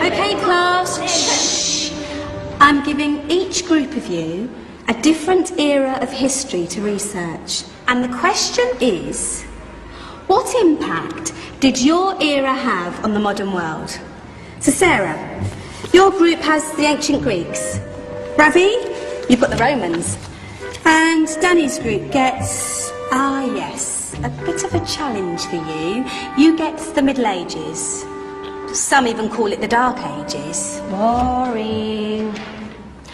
Okay, class. Shh. I'm giving each group of you a different era of history to research. And the question is, what impact did your era have on the modern world? So Sarah, your group has the ancient Greeks. Ravi, you've got the Romans. And Danny's group gets, yes, a bit of a challenge for you. You get the Middle Ages. Some even call it the Dark Ages. Boring.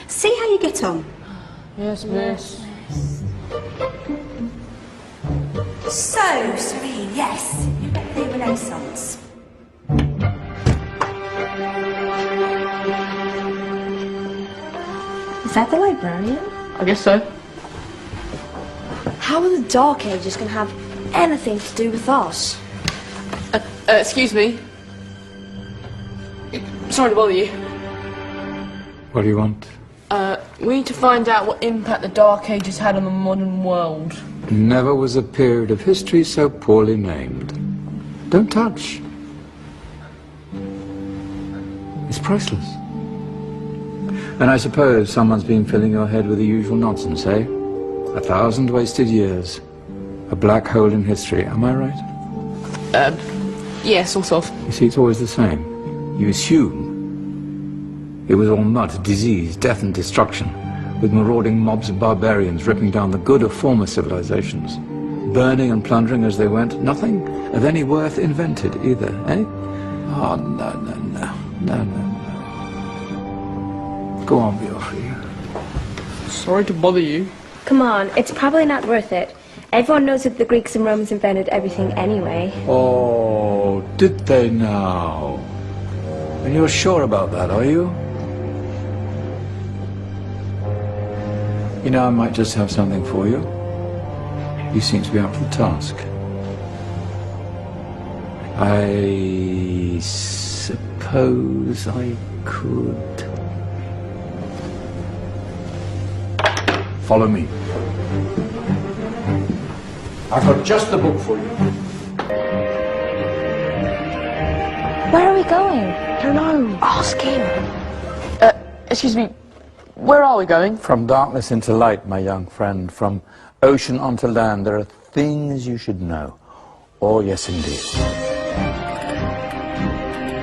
See how you get on. Yes, miss. So, Serene, yes, you get the Renaissance. Is that the librarian? I guess so. How are the Dark Ages going to have anything to do with us? Excuse me. Sorry to bother you. What do you want? We need to find out what impact the Dark Ages had on the modern world. Never was a period of history so poorly named. Don't touch. It's priceless. And I suppose someone's been filling your head with the usual nonsense, eh? 1,000 wasted years. A black hole in history, am I right? Yeah, sort of. You see, it's always the same. You assume it was all mud, disease, death and destruction, with marauding mobs of barbarians ripping down the good of former civilizations, burning and plundering as they went. Nothing of any worth invented either, eh? Oh, no. Go on, Biofri. Sorry to bother you. Come on, it's probably not worth it. Everyone knows that the Greeks and Romans invented everything anyway. Oh, did they now? And you're sure about that, are you? You know, I might just have something for you. You seem to be up for the task. I suppose I could... Follow me. I've got just the book for you. Where are we going? I don't know. Ask him. Excuse me. Where are we going? From darkness into light, my young friend. From ocean onto land. There are things you should know. Oh, yes, indeed.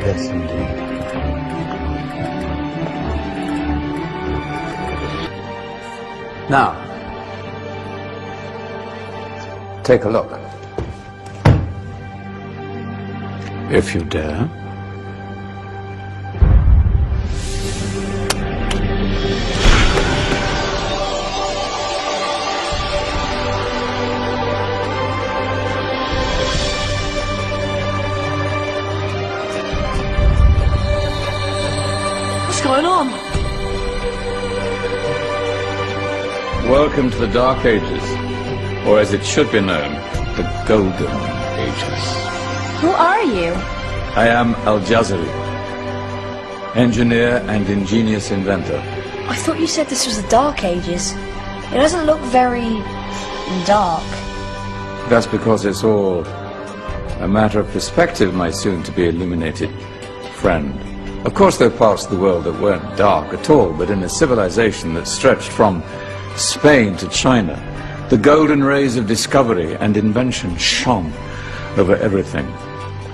Yes, indeed. Now, take a look. If you dare. What's going on? Welcome to the Dark Ages, or as it should be known, the Golden Ages. Who are you? I am Al-Jazari, engineer and ingenious inventor. I thought you said this was the Dark Ages. It doesn't look very... dark. That's because it's all a matter of perspective, my soon-to-be illuminated friend. Of course, there are parts of the world that weren't dark at all, but in a civilization that stretched from Spain to China, the golden rays of discovery and invention shone over everything.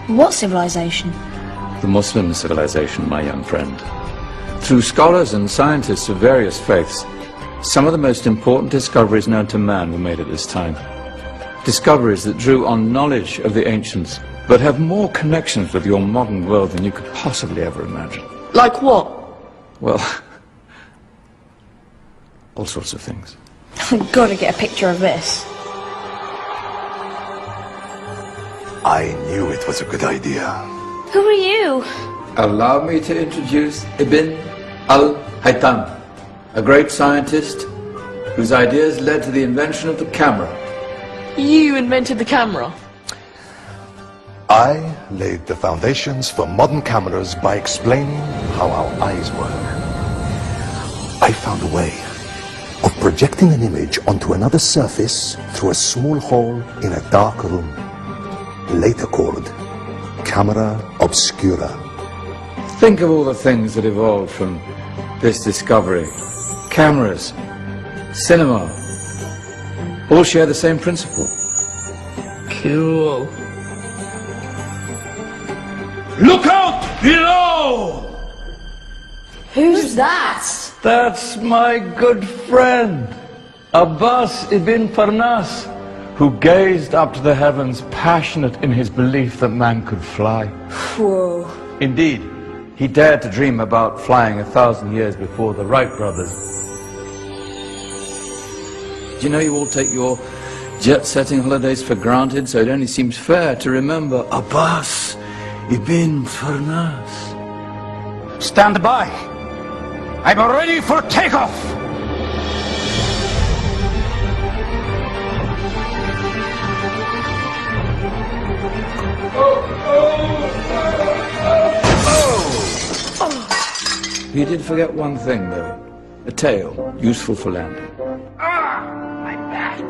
What civilization? The Muslim civilization, my young friend. Through scholars and scientists of various faiths, some of the most important discoveries known to man were made at this time. Discoveries that drew on knowledge of the ancients, but have more connections with your modern world than you could possibly ever imagine. Like what? Well, all sorts of things. I've got to get a picture of this. I knew it was a good idea. Who are you? Allow me to introduce Ibn al-Haytham, a great scientist whose ideas led to the invention of the camera. You invented the camera? I laid the foundations for modern cameras by explaining how our eyes work. I found a way of projecting an image onto another surface through a small hole in a dark room, later called camera obscura. Think of all the things that evolved from this discovery. Cameras, cinema, all share the same principle. Cool. Look out below! Who's that? That's my good friend, Abbas ibn Farnas, who gazed up to the heavens, passionate in his belief that man could fly. Whoa. Indeed, he dared to dream about flying 1,000 years before the Wright brothers. Do you know you all take your jet-setting holidays for granted, so it only seems fair to remember Abbas ibn Farnas. Stand by. I'm ready for takeoff. You did forget one thing, though. A tail, useful for landing. My back.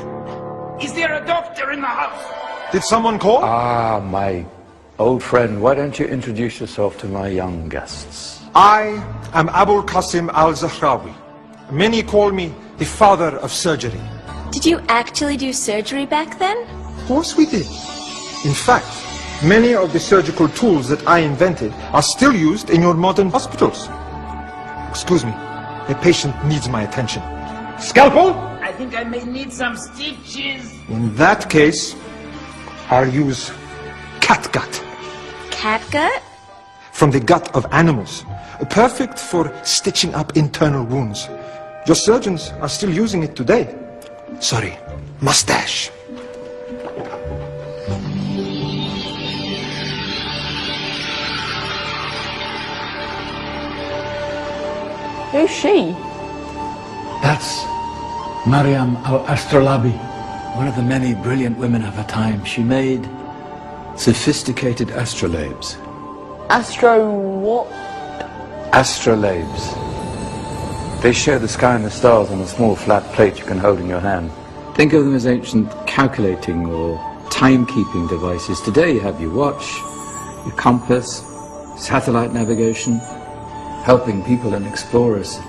Is there a doctor in the house? Did someone call? Ah, my old friend, why don't you introduce yourself to my young guests? I am Abul Qasim al-Zahrawi. Many call me the father of surgery. Did you actually do surgery back then? Of course we did. In fact, many of the surgical tools that I invented are still used in your modern hospitals. Excuse me, a patient needs my attention. Scalpel? I think I may need some stitches. In that case, I'll use catgut. Catgut? From the gut of animals. Perfect for stitching up internal wounds. Your surgeons are still using it today. Sorry, mustache. Who's she? That's Maryam al-Astrolabi, one of the many brilliant women of her time. She made sophisticated astrolabes. Astro what? Astrolabes. They show the sky and the stars on a small flat plate you can hold in your hand. Think of them as ancient calculating or timekeeping devices. Today you have your watch, your compass, satellite navigation, helping people and explorers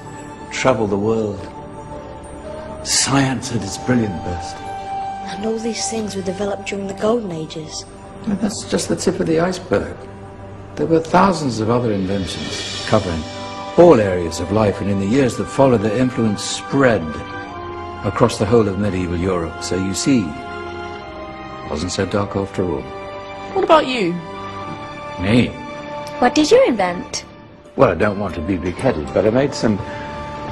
travel the world. Science at its brilliant best. And all these things were developed during the Golden Ages. And that's just the tip of the iceberg. There were thousands of other inventions covering all areas of life, and in the years that followed, their influence spread across the whole of medieval Europe. So you see, it wasn't so dark after all. What about you? Me? What did you invent? Well, I don't want to be big-headed, but I made some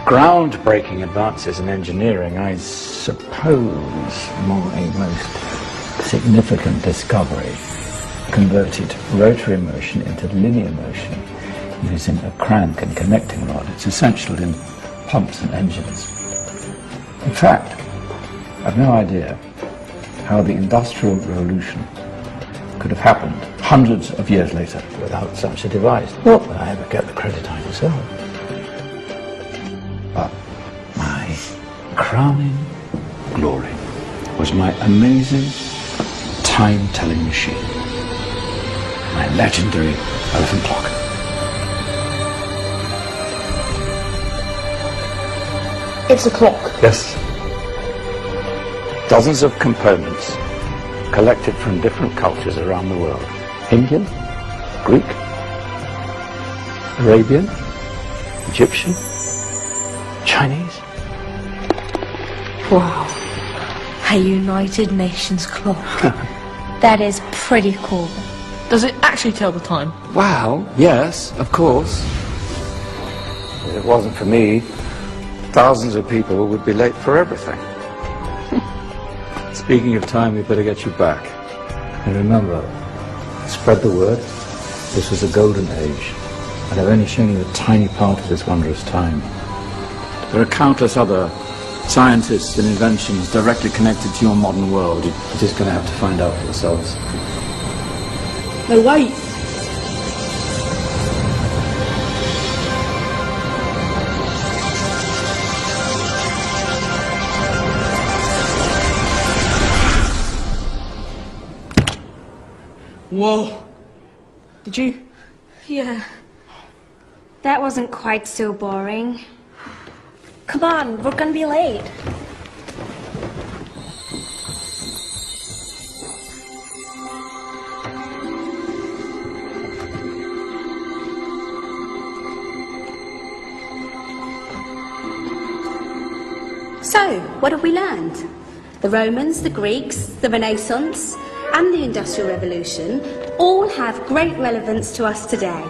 groundbreaking advances in engineering. I suppose my most significant discovery converted rotary motion into linear motion using a crank and connecting rod. It's essential in pumps and engines. In fact, I've no idea how the Industrial Revolution could have happened hundreds of years later without such a device. Not that I ever get the credit I deserve. But my crowning glory was my amazing time-telling machine. My legendary elephant clock. It's a clock. Yes. Dozens of components collected from different cultures around the world. Indian, Greek, Arabian, Egyptian, Chinese. Wow. A United Nations clock. That is pretty cool. Does it actually tell the time? Well, yes, of course. If it wasn't for me, thousands of people would be late for everything. Speaking of time, we better get you back. And remember, spread the word. This was a golden age, and I've only shown you a tiny part of this wondrous time. There are countless other scientists and inventions directly connected to your modern world. You're just going to have to find out for yourselves. No, wait. Whoa. Did you? Yeah. That wasn't quite so boring. Come on, we're gonna be late. So, what have we learned? The Romans, the Greeks, the Renaissance, and the Industrial Revolution all have great relevance to us today.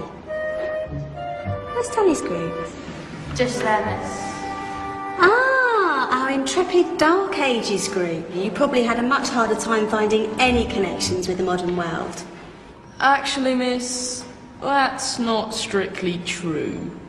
Where's Tony's group? Just there, miss. Ah, our intrepid Dark Ages group. You probably had a much harder time finding any connections with the modern world. Actually, miss, that's not strictly true.